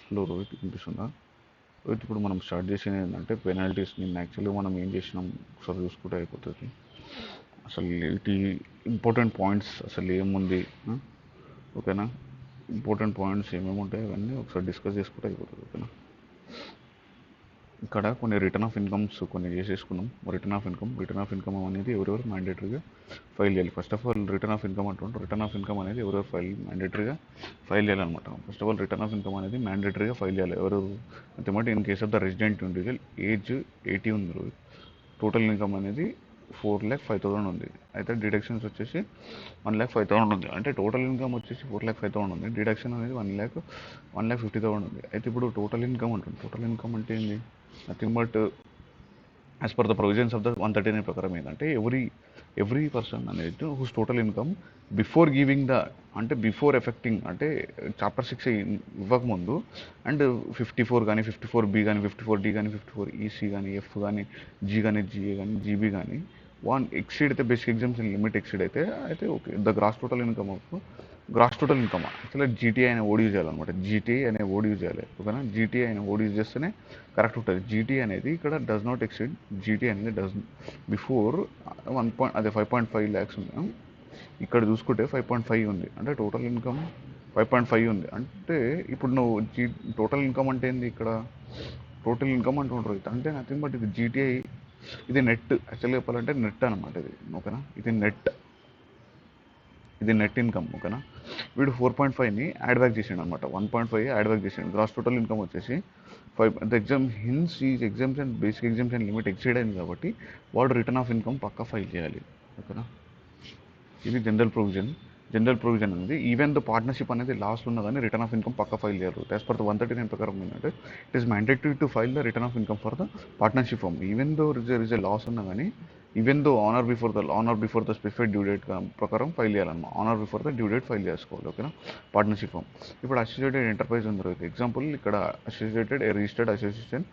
Hello Rohit, వినిపిస్తుందా? రోహిత్, ఇప్పుడు మనం స్టార్ట్ చేసేది ఏంటంటే పెనాల్టీస్. నిన్న యాక్చువల్గా మనం ఏం చేసినాం ఒకసారి చూసుకుంటే అయిపోతుంది. అసలు ఏంటి ఇంపార్టెంట్ పాయింట్స్ అసలు ఏముంది, ఓకేనా? ఇంపార్టెంట్ పాయింట్స్ ఏమేమి ఉంటాయి అవన్నీ ఒకసారి డిస్కస్ చేసుకుంటే అయిపోతుంది, ఓకేనా? ఇక్కడ కొన్ని రిటర్న్ ఆఫ్ ఇన్కమ్స్ కొన్ని చేసేసుకున్నాం. రిటర్న్ ఆఫ్ ఇన్కమ్ అనేది ఎవరెవరు మ్యాండేటరీగా ఫైల్ చేయాలి. First of all return of income అంటుంటారు. రిటర్న్ ఆఫ్ ఇన్కమ్ అనేది ఎవరెవరు మ్యాండేటరీగా ఫైల్ చేయాలన్నమాట. First of all return of income అనేది మ్యాండేటరీగా ఫైల్ చేయాలి ఎవరు అంతేమాట. In case of the resident individual age 80 ఉంది, టోటల్ ఇన్కమ్ అనేది 4,05,000 ఉంది. అయితే డిడక్షన్స్ వచ్చేసి 1,05,000 ఉంది. అంటే టోటల్ ఇన్కమ్ వచ్చేసి 4,05,000 ఉంది. డిడక్షన్ అనేది 1,50,000 ఉంది. అయితే ఇప్పుడు టోటల్ ఇన్కమ్ అంటుంది. టోటల్ ఇన్కమ్ అంటే ఏంది? Nothing but as per the provisions of the 139 ప్రకారం ఏంటంటే ఎవ్రీ పర్సన్ అనేది whose total income before giving the, అంటే బిఫోర్ ఎఫెక్టింగ్, అంటే చాప్టర్ 6 ఇవ్వకముందు, అండ్ 54 కానీ 54B కానీ 54D కానీ 54EC కానీ ఎఫ్ కానీ జీ కానీ జిఏ కానీ జీబీ కానీ ఎక్సీడ్ అయితే, బేసిక్ ఎగ్జామ్షన్ లిమిట్ ఎక్సీడ్ అయితే అయితే okay, the gross total income యాక్చువల్గా జీటీఐ అనే ఓడి యూజ్ చేయాలన్నమాట. జీటీఐ అనే ఓడి యూజ్ చేయాలి, ఓకేనా? జీటీఐ అనే ఓడి యూజ్ చేస్తేనే కరెక్ట్ ఉంటుంది. జీటీ అనేది ఇక్కడ డస్ నాట్ ఎక్సీడ్. జీటీ అనేది డస్ బిఫోర్ 5.5 ల్యాక్స్ ఉంది. ఇక్కడ చూసుకుంటే 5.5 ఉంది, అంటే టోటల్ ఇన్కమ్ 5.5 ఉంది. అంటే ఇప్పుడు నువ్వు టోటల్ ఇన్కమ్ అంటే ఏంది? ఇక్కడ టోటల్ ఇన్కమ్ అంటుంటారు. అంటే నథింగ్ బట్ ఇది జీటీఐ, ఇది నెట్. యాక్చువల్గా చెప్పాలంటే నెట్ అనమాట ఇది, ఓకేనా? ఇది నెట్ ఇన్కమ్, ఓకేనా? వీడు 4.5ని యాడ్ బ్యాక్ చేసాడు అనమాట. 1.5 యాడ్ బ్యాక్ చేసాడు. గ్రాస్ టోటల్ ఇన్కమ్ వచ్చేసి 5. The exemption basic exemption limit exceed అయింది కాబట్టి వాడు రిటర్న్ ఆఫ్ ఇన్కమ్ పక్కా ఫైల్ చేయాలి, ఓకేనా? ఇది జనరల్ ప్రొవిజన్ అనేది ఈవెన్ ద పార్ట్నర్షిప్ అనేది లాస్ట్ ఉన్నా కానీ రిటర్న్ ఆఫ్ ఇన్కమ్ పక్క ఫైల్ చేయరు. యాజ్ పర్ ద 139 ప్రకారం ఏంటంటే it is mandatory to file the return of income for the partnership firm even though is a loss ఉన్నా కానీ, even though honour before the specified due date ప్రకారం file చేయాలన్నమాట. Honour before the due date file చేసుకోవాలి, ఓకేనా? Partnership firm. ఇప్పుడు associated enterprise ఉంది. Example ఇక్కడ registered association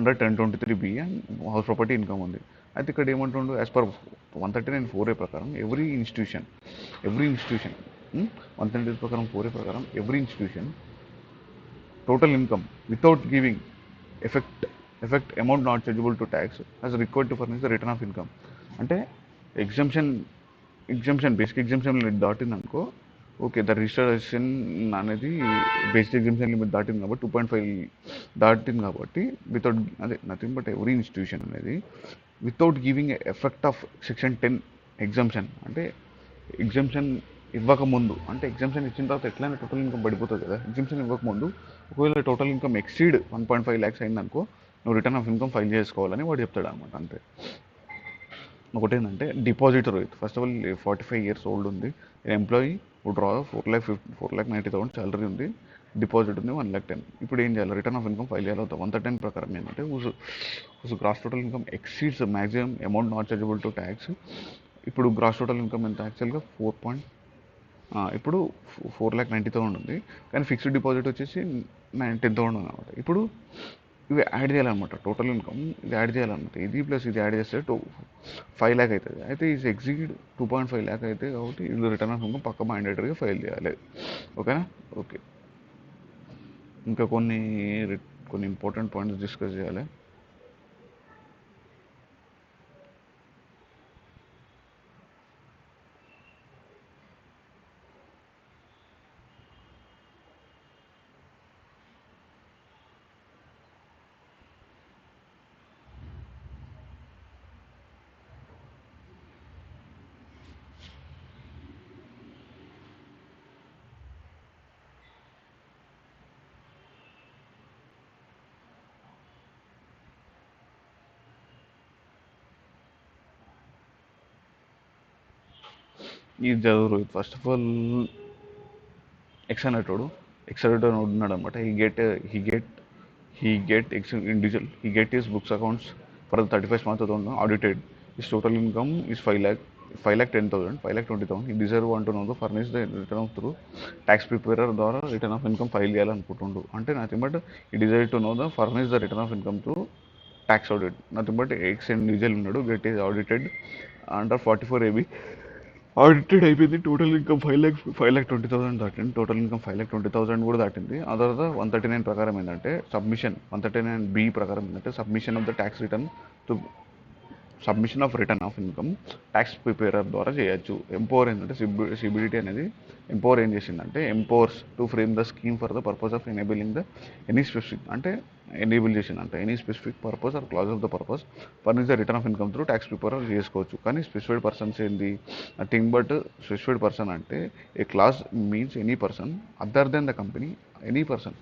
under 1023B and house property income ఉంది. అయితే ఇక్కడ ఏమంటుండు, యాజ్ పర్ 139(4A) ప్రకారం ఎవ్రీ ఇన్స్టిట్యూషన్ 139 ప్రకారం 4A ప్రకారం every institution total income without giving effect amount not chargeable to tax as required to furnish the return of income. అంటే basic exemption limit దాటింది అనుకో, ఓకే, ద రిజిస్ట్రేషన్ అనేది basic exemption limit దాటింది కాబట్టి 2.5 దాటింది కాబట్టి వితౌట్, అదే నథింగ్ బట్ ఎవ్రీ ఇన్స్టిట్యూషన్ అనేది without giving effect of section 10 exemption, అంటే ఎగ్జామ్షన్ ఇవ్వకముందు, అంటే ఎగ్జామ్షన్ ఇచ్చిన తర్వాత ఎట్లయినా టోటల్ ఇన్కమ్ పడిపోతుంది కదా. ఎగ్జామ్షన్ ఇవ్వకముందు ఒకవేళ టోటల్ ఇన్కమ్ ఎక్సీడ్ 1.5 ల్యాక్స్ అయిందనుకో, నువ్వు రిటర్న్ ఆఫ్ ఇన్కమ్ ఫైల్ చేసుకోవాలని వాడు చెప్తాడు అనమాట, అంతే. ఒకటి ఏంటంటే depositor. First of all 45 years old ఉంది, ఎంప్లాయీ, డ్రా 4,90,000 శాలరీ ఉంది, డిపాజిట్ ఉంది 1,10,000. ఇప్పుడు ఏం చేయాలి? రిటర్న్ ఆఫ్ ఇన్కమ్ ఫైల్ చేయాలి. 130 ప్రకారం ఏంటంటే gross total income exceeds maximum amount not chargeable to tax. ఇప్పుడు గ్రాస్ టోటల్ ఇన్కమ్ ఎంత? యాక్చువల్గా ఇప్పుడు 4,90,000 ఉంది, కానీ ఫిక్స్డ్ డిపాజిట్ వచ్చేసి 10,000 అనమాట. ఇప్పుడు ఇవి యాడ్ చేయాలన్నమాట. టోటల్ ఇన్కమ్ ఇది యాడ్ చేయాలన్నమాట. ఇది ప్లస్ ఇది యాడ్ చేస్తే 5 ల్యాక్ అవుతుంది. అయితే ఇది ఎగ్జిక్యూట్ 2.5 ల్యాక్ అయితే కాబట్టి ఇది రిటర్న్ ఆఫ్ ఇన్కమ్ పక్క మ్యాండేటరీగా ఫైల్ చేయాలి, ఓకేనా? ఓకే, ఇంకా కొన్ని ఇంపార్టెంట్ పాయింట్స్ డిస్కస్ చేయాలి. ఇది చదువు. ఫస్ట్ ఆఫ్ ఆల్ ఎక్సనేటోడు ఉన్నాడు అనమాట. he get individual, he get his books accounts for the 31st month of the audited. His total income is 5,10,000, 5,20,000. He deserve want to know the furnish the return of through tax preparer ద్వారా return of income file చేయాలనుకుంటుండు. అంటే nothing but ఈ desire to know the furnish the return of income to tax audit. Nothing but X individual ఉన్నాడు, get is audited under 44AB audited అయిపోయింది. Total income 5,20,000 దాటింది. Total income 5,20,000 కూడా దాటింది. ఆ తర్వాత 139 ప్రకారం ఏంటంటే సబ్మిషన్ 139B ప్రకారం ఏంటంటే submission of the tax return to submission of return of income tax preparer ద్వారా చేయొచ్చు. ఎంపవర్ ఏంటంటే సిబిడిటీ అనేది ఎంపవర్ ఏం చేసిందంటే empowers to frame the scheme for the purpose of enabling the any specific అంటే enable చేసిందంటే any specific purpose or clause of the purpose furnish the return of income through tax preparer చేసుకోవచ్చు. కానీ specified persons ఏంది nothing but specified person అంటే ఏ clause means any person other than the company any person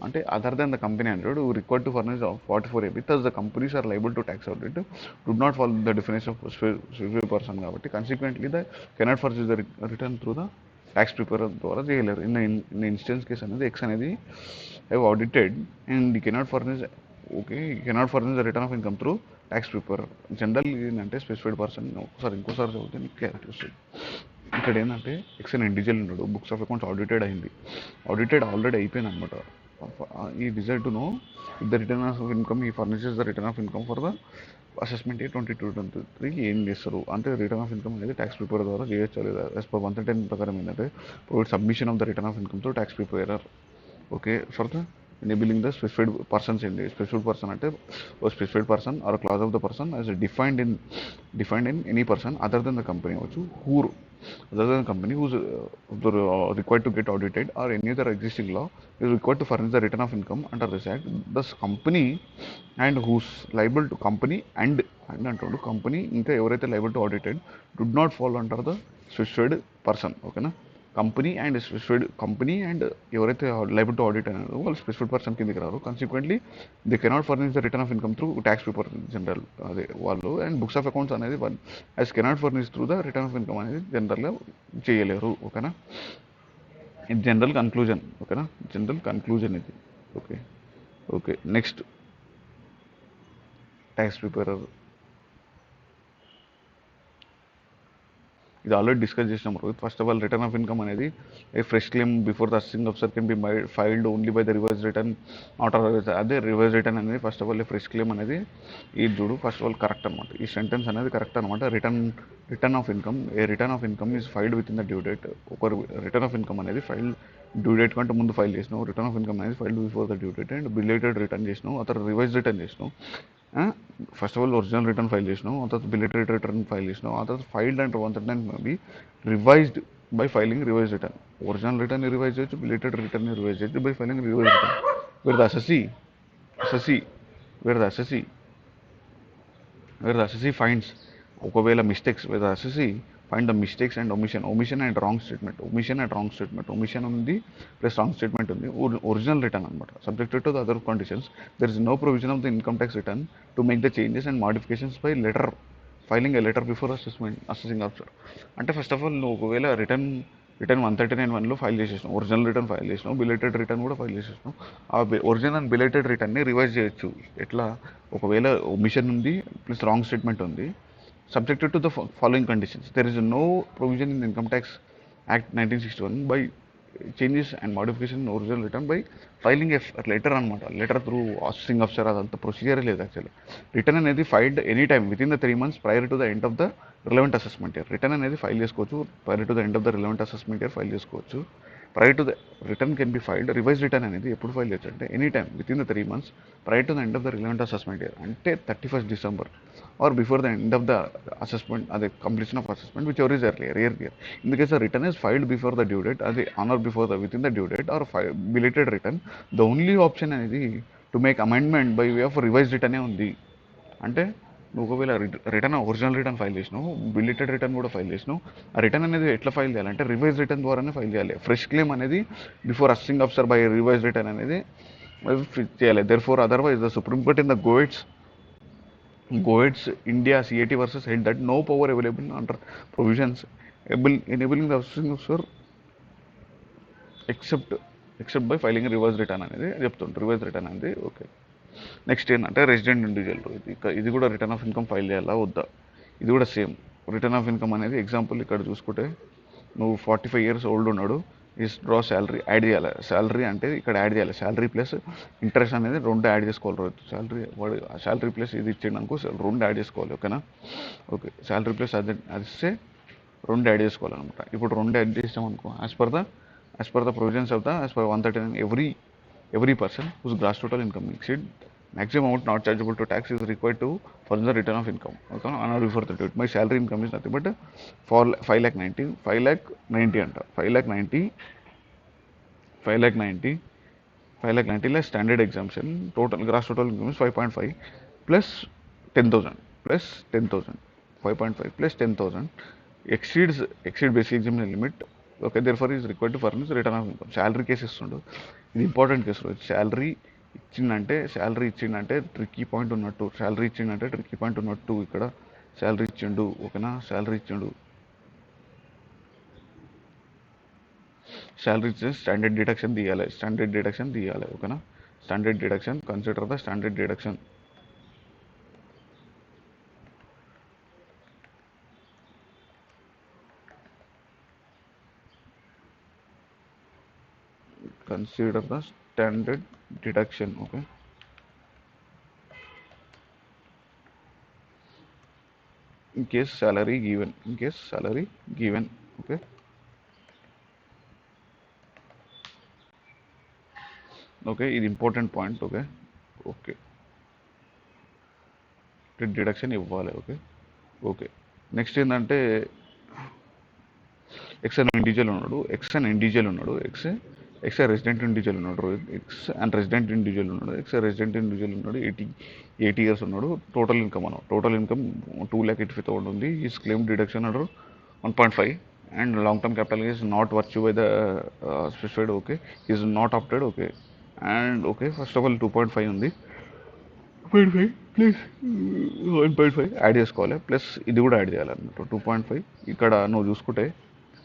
అంటే other than the company అంటాడు required to furnish 44AB thus the companies are liable to tax audit do not follow the definition of specific person కాబట్టి consequently the cannot furnish the return through the tax preparer ద్వారా చేయలేరు. In instance case అనేది X అనేది have audited and ఈ cannot furnish okay ఈ cannot furnish the return of income through tax preparer. General ఏంటంటే specified person ఇంకోసారి చదివితే నీకు క్లారిటీ వస్తుంది. ఇక్కడ ఏంటంటే ఎక్స్ అని ఇండివిజువల్ ఉన్నాడు, బుక్స్ ఆఫ్ అకౌంట్స్ ఆడిటెడ్ అయింది, ఆడిటెడ్ ఆల్రెడీ అయిపోయింది అనమాట. ఈ desire to know if the return of income ఈ furnishes the return of income for the assessment 22-23 ఏం చేస్తారు అంటే రిటర్న్ ఆఫ్ ఇన్కమ్ అనేది ట్యాక్స్ ప్రిపేర్ ద్వారా చేయొచ్చా లేదా. యాజ్ పర్ 110 ప్రకారం ఏంటంటే provide submission of the return of income తో tax preparer okay for the enabling the specified persons ఏంటి. స్పెసిఫైడ్ పర్సన్ అంటే ఓ specified person or clause of the person as defined in any person other than the company అవచ్చు who other than the company who's required to get audited or any other existing law is required to furnish the return of income under this act. Thus company and who's liable to company and అంటాడు company ఇంకా ఎవరైతే liable to audited do not fall under the specified person ఓకేనా. Company and specified company and ఎవరైతే liable to audit అన్నారో వాళ్ళు specified person కిందకి రారు. Consequently they cannot furnish the return of income through tax prepare general అదే వాళ్ళు and books of accounts అనేది వాళ్ళు as cannot furnish through the return of income అనేది జనరల్గా చేయలేరు ఓకేనా. ఇది జనరల్ కన్క్లూజన్ ఓకేనా, జనరల్ కన్క్లూజన్ ఇది okay. Okay next tax preparer ఇది ఆల్రెడీ డిస్కస్ చేసినాం Rohit. First of all return of income అనేది ఏ fresh claim before the assessing officer can be filed only by the reverse return not అదే reverse return అనేది first of all fresh claim అనేది ఇది చూడు first of all correct అనమాట. ఈ sentence అనేది correct అనమాట. Return of income a return of income is filed within the due date. ఒక రిటర్న్ ఆఫ్ ఇన్కమ్ అనేది ఫైల్ డ్యూ డేట్ కంటే ముందు ఫైల్ చేసినావు. రిటర్న్ ఆఫ్ ఇన్కమ్ అనేది filed before the due date and belated return చేసినావు, అతను revise return చేసినావు. First of all original return file చేసినావు, ఆ తర్వాత బిలేటెడ్ రిటర్న్ ఫైల్ చేసినావు, ఆ తర్వాత filed and 139 B revised by filing revise return. Original return revise చేయొచ్చు, బిలేటెడ్ రిటర్న్ రివైజ్ చేయొచ్చు by filing revise return. Where the assessee finds ఒకవేళ mistakes where the assessee find the mistakes and omission and wrong statement omission ఉంది plus wrong statement ఉంది original return అనమాట. Subjected to the other conditions there is no provision of the income tax return to make the changes and modifications by later filing a later before assessing officer. అంటే first of all నువ్వు ఒకవేళ return 139(1) file చేసేసినావు, original return file చేసినావు, belated return కూడా file చేసేసినావు. ఆ original and belated రిటర్న్ని revise చేయొచ్చు. ఎట్లా ఒకవేళ ఒమిషన్ ఉంది ప్లస్ రాంగ్ స్టేట్మెంట్ ఉంది subjected to the following conditions. There is no provision in the Income Tax Act 1961 by changes and modification in original return by filing a letter అనమాట. Letter through assessing officer అదంతా ప్రొసీజరే లేదు actually. Return అనేది filed any time with in the 3 months prior to the end of the relevant assessment year. Return అనేది file చేసుకోవచ్చు prior to the end of the relevant assessment year file చేసుకోవచ్చు. prior to the return can be filed. Revise return అనేది ఎప్పుడు file చేయొచ్చు అంటే any time with in the 3 months prior to the end of the relevant assessment year అంటే 31st December or before the end of the assessment the completion of assessment whichever is earlier year. In the case the return is filed before the due date on or before the within the due date or belated return, the only option అనేది to make amendment by way of revised return ఉంది. అంటే నువ్వు ఒకవేళ return original return file చేసినావు, belated return కూడా file చేసినావు, ఆ return అనేది ఎట్లా ఫైల్ చేయాలంటే రివైజ్ రిటర్న్ ద్వారానే ఫైల్ చేయాలి. ఫ్రెష్ క్లెయిమ్ అనేది before assessing officer by revise return అనేది చేయాలి. There four otherwise the supreme court in the Goetz India CAT versus held that no power available under provisions enabling the assessing officer except by filing a reverse return అనేది చెప్తుంటారు. Reverse return అనేది okay. Next ఏంటంటే resident individual ఇది కూడా return of income file చేయాలా వద్దా, ఇది కూడా సేమ్. రిటర్న్ ఆఫ్ ఇన్కమ్ అనేది ఎగ్జాంపుల్ ఇక్కడ చూసుకుంటే నువ్వు 45 years ఓల్డ్ ఉన్నాడు, ఈస్ డ్రా శాలరీ యాడ్ చేయాలి. శాలరీ అంటే ఇక్కడ యాడ్ చేయాలి, శాలరీ ప్లస్ ఇంట్రెస్ట్ అనేది రెండు యాడ్ చేసుకోవాలి. శాలరీ ప్లస్ ఇది ఇచ్చిండు అనుకో రెండు యాడ్ చేసుకోవాలి ఓకేనా. ఓకే శాలరీ ప్లస్ అది ఇస్తే రెండు యాడ్ చేసుకోవాలన్నమాట. ఇప్పుడు రెండు యాడ్ చేసాం అనుకో, as per the provisions of the as per 139 every person whose gross total income exceed maximum amount not chargeable to tax is required to further the return of income. Okay, and before that, my salary income is nothing but for 5 lakh 90 అంట 5 lakh 90 5 lakh 90 less standard exemption, total gross total income is 5.5 plus 10,000 plus 10,000 5.5 plus 10,000 exceed basic exemption limit. Okay, therefore is required to furnish return of income. Salary case ఇస్తుండు, ఇది important case. Salary ఇచ్చిందంటే tricky point ఉన్నట్టు. ఇక్కడ salary ఇచ్చిండు, ఓకేనా. Salary ఇచ్చే standard deduction తీయాలి, ఓకేనా. Standard deduction, consider the standard deduction. Consider the standard deduction. Okay, in case salary given. Okay, ఇది ఇంపార్టెంట్ పాయింట్. ఓకే డిడక్షన్ ఇవ్వాలి. ఓకే నెక్స్ట్ ఏంటంటే ఎక్స్ అన్ ఇండివిజువల్ ఉన్నాడు, ఎక్స్ రెసిడెంట్ ఇండివిజువల్ ఉన్నాడు, X resident individual ఉన్నాడు, 80 years ఉన్నాడు. Total income 2,85,000 ఉంది. Is claim deduction అంటారు 1.5 and long term capital is not virtue by the specified. Okay, is not opted. Okay and first of all 2.5 ఉంది, 2.5 plus 1.5 add చేసుకోవాలి, plus ఇది కూడా add చేయాలన్నమాట 2.5. ఇక్కడ నువ్వు చూసుకుంటే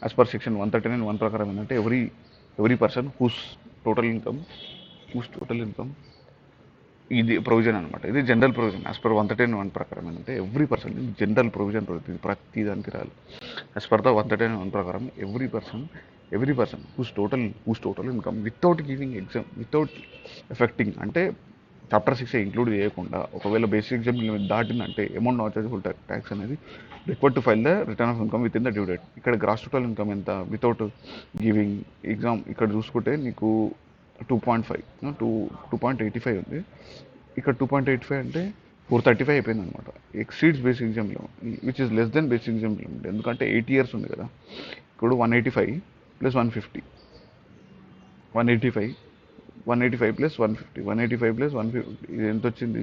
యాజ్ పర్ సెక్షన్ 139(1) ప్రకారం ఏంటంటే every person whose total income ఇది ప్రొవిజన్ అనమాట. ఇది జనరల్ ప్రొవిజన్. యాజ్ పర్ 139(1) ప్రకారం ఏంటంటే ఎవ్రీ పర్సన్ జనరల్ ప్రొవిజన్ ప్రతి దానికి రాలి. యాజ్ పర్ ద 139(1) ప్రకారం every person whose total income without effecting అంటే చాప్టర్ 6 ఇంక్లూడ్ చేయకుండా ఒకవేళ బేసిక్ ఎగ్జామ్ లిమిట్ దాటిందంటే అమౌంట్ నాట్ చార్జబుల్ ట్యాక్స్ అనేది required to file the return of income within the due date. ఇక్కడ gross total income ఎంత without giving exam ఇక్కడ చూసుకుంటే నీకు 2.85 ఉంది. ఇక్కడ 2.85 అంటే 435 అయిపోయింది అనమాట. Exceeds basic exam limit which is less than basic exam limit. ఎందుకంటే 80 ఇయర్స్ ఉంది కదా. ఇప్పుడు 185 ప్లస్ 150 ప్లస్ 150 ఇది ఎంత వచ్చింది,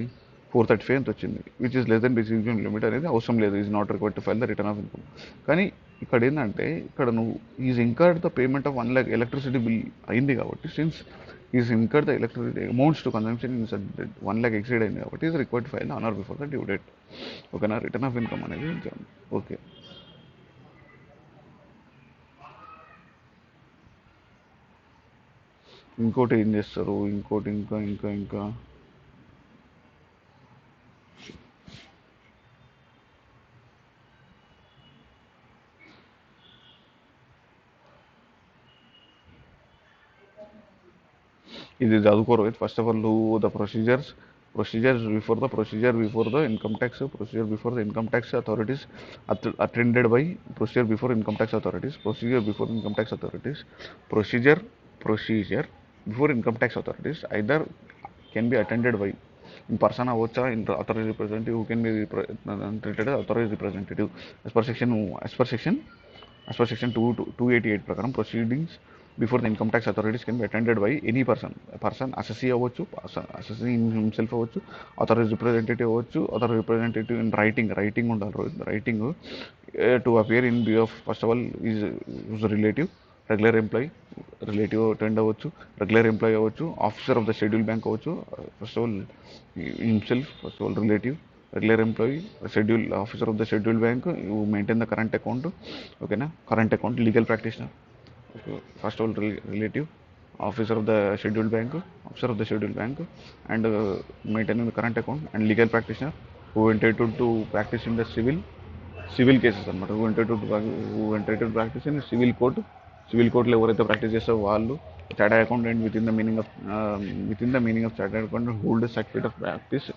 435 ఎంత వచ్చింది, which is less than basic income limit అనేది అవసరం లేదు. Is not required to file the return of income. కానీ ఇక్కడ ఏంటంటే ఇక్కడ నువ్వు is incurred the payment of 1 lakh electricity bill అయింది కాబట్టి, since is incurred the electricity amounts to consumption in 1 lakh exceed అయింది కాబట్టి is required to file on are before the due date. ఓకేనా, రిటర్న్ ఆఫ్ ఇన్కమ్ అనేది. Okay ఇంకోటి ఏం చేస్తారు, ఇంకా ఇది చదువుకోరు. First of all the procedures before the income tax authorities attended by procedure before income tax authorities either can be attended by in person అవ్వచ్చా, in authorise representative can be treated authorise representative as per section 288 ప్రకారం proceedings before the income tax authorities can be attended by any person assessee అవ్వచ్చు, assessee himself అవ్వచ్చు, authorise representative అవ్వచ్చు. Authorise representative in writing ఉండాలి. Writing to appear in view of first of all is relative, regular employee, relative attend అవ్వచ్చు, regular employee అవ్వచ్చు, officer of the schedule bank అవ్వచ్చు. First of all himself, first of all relative, regular employee, officer of the schedule bank, you maintain the current account. ఓకేనా, current account, legal practitioner. First of all, relative, officer of the scheduled bank, and maintaining the current account, and legal practitioner who entitled to practice in the civil cases అనమాట. who entitled to practice in civil court. లో ఎవరైతే practice చేస్తారో వాళ్ళు chartered accountant with in the meaning of chartered accountant hold certificate of practice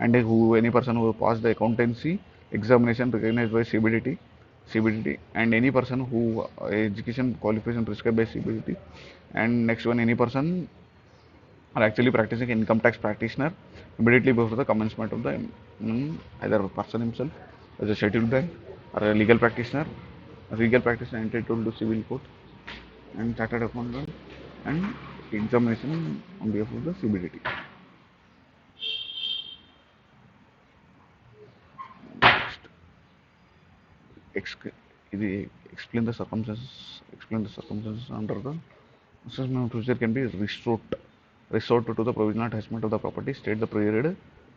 and any person who pass the accountancy examination recognized by CBDT CBDT, and any person who education qualification prescribed by CBDT, and next one, any person are actually practicing income tax practitioner immediately before the commencement of the either person himself as a scheduled bank or a legal practitioner. A legal practitioner entitled to civil court and chartered accountant and examination on behalf of the CBDT. ఇది explain the circumstances under the assessment procedure can be resort to the provisional attachment of the property, state the period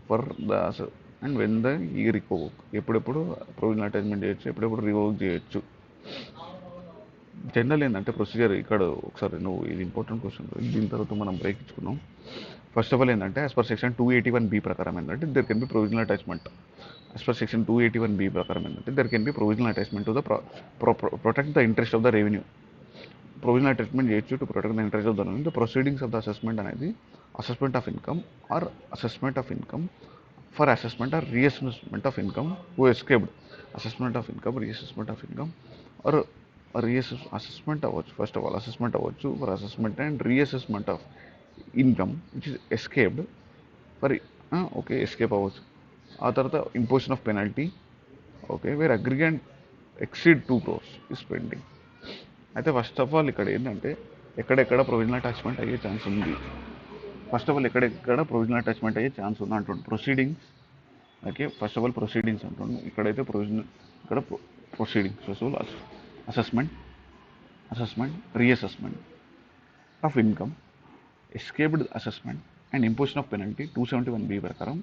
for the and when the ఈ రికోక్ ఎప్పుడెప్పుడు provisional attachment చేయొచ్చు, ఎప్పుడెప్పుడు revoke చేయొచ్చు. General ఏంటంటే procedure ఇక్కడ ఒకసారి నువ్వు ఇది ఇంపార్టెంట్ క్వశ్చన్, దీని తర్వాత మనం బ్రేక్ ఇచ్చుకున్నాం. ఫస్ట్ ఆఫ్ ఆల్ ఏంటంటే యాజ్ పర్ సెక్షన్ 281B ప్రకారం ఏంటంటే there can be provisional attachment. As per section 281B ప్రకారం ఏంటంటే there can be provisional attachment to the protect the interest of the revenue. Provisional attachment చేయొచ్చు to protect the interest of the revenue. The proceedings of the assessment అనేది assessment of income or assessment of income for assessment or reassessment of income who escaped. Assessment of income, reassessment of income or assessment అవ్వచ్చు. First of all assessment అవ్వచ్చు for assessment and reassessment of income which is escaped for okay escape అవ్వచ్చు. ఆ తర్వాత imposition of penalty okay where aggregate exceed 2 crores is pending. అయితే first of all ఇక్కడ ఏంటంటే ఎక్కడెక్కడ provisional attachment అయ్యే chance ఉంది, ఫస్ట్ ఆఫ్ ఆల్ ఎక్కడెక్కడ ప్రొవిజనల్ అటాచ్మెంట్ అయ్యే ఛాన్స్ ఉంది అంటుండే proceedings. Okay first of all proceedings అంటుండే, ఇక్కడైతే ప్రొవిజనల్ ఇక్కడ proceedings first of all assessment reassessment of income, escaped assessment and imposition of penalty 271B ప్రకారం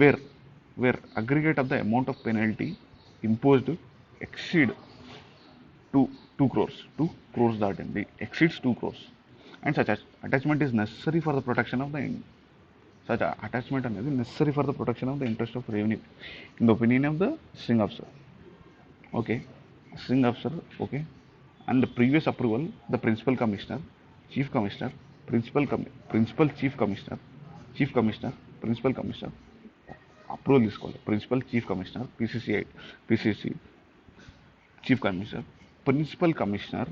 where aggregate of the amount of penalty imposed exceed 2 crores దాటింది, exceeds 2 crores and such attachment is necessary for the protection of the such attachment అనేది necessary for the protection of the interest of revenue in the opinion of the assessing officer. Okay, assessing officer okay, and the previous approval the principal commissioner, chief commissioner, principal chief commissioner, principal commissioner approval తీసుకోవాలి. Principal chief commissioner PCC chief commissioner, principal commissioner,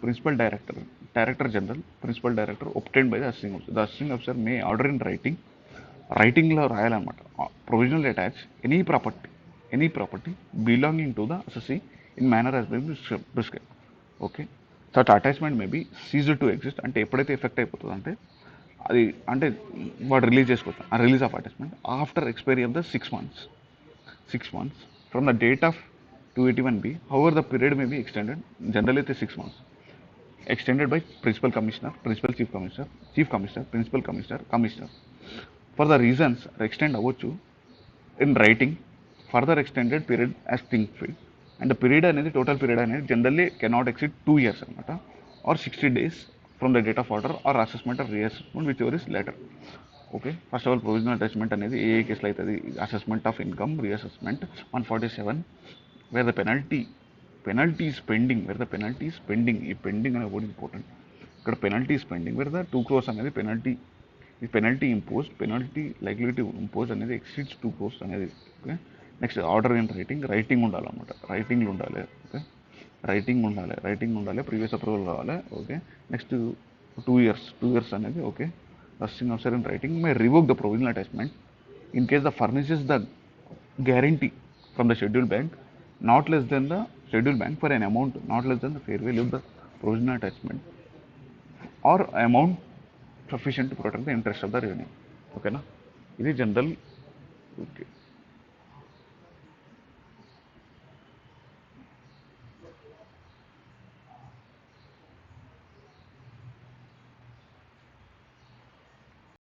principal director general, principal director obtained by the assessing officer. The assessing officer may order in రైటింగ్లో రాయాలన్నమాట. Provisional attach any property belonging to the assessee in manner as been prescribed. Okay such attachment may be seized to exist. అంటే ఎప్పుడైతే effect అయిపోతుంది అంటే అది అంటే వాడు release చేసుకోవచ్చు. ఆ release of attachment after expiry of the 6 months from the date of 281B. However, the period may be extended. Generally, it is 6 months. Extended by principal commissioner, principal chief commissioner, principal commissioner. For the reasons extend avvochu in writing, further extended period as think fit. And the period అనేది total period అనేది generally cannot exceed 2 years అనమాట, or 60 days from the date of order or assessment or reassessment whichever is later. Okay first of all provisional attachment అనేది ఏ కేసులో అవుతుంది? Assessment of income, reassessment 147 where the penalty is pending, ఈ pending అనేది కూడా important. ఇక్కడ penalty is pending wear the 2 crores అనేది penalty impose, penalty లైక్లిటీ impose అనేది exceeds 2 crores అనేది. Okay next order in writing ఉండాలన్నమాట, రైటింగ్లో ఉండాలి. ఓకే రైటింగ్ ఉండాలి, ప్రీవియస్ అప్రూవల్ కావాలి. ఓకే నెక్స్ట్ 2 years అనేది. Okay assessing officer in writing may revoke the provisional attachment in case the furnishes the guarantee from the scheduled bank not less than the scheduled bank for an amount not less than the fair value of the provisional attachment or amount sufficient to protect the interest of the revenue. ఓకేనా, ఇది general. Okay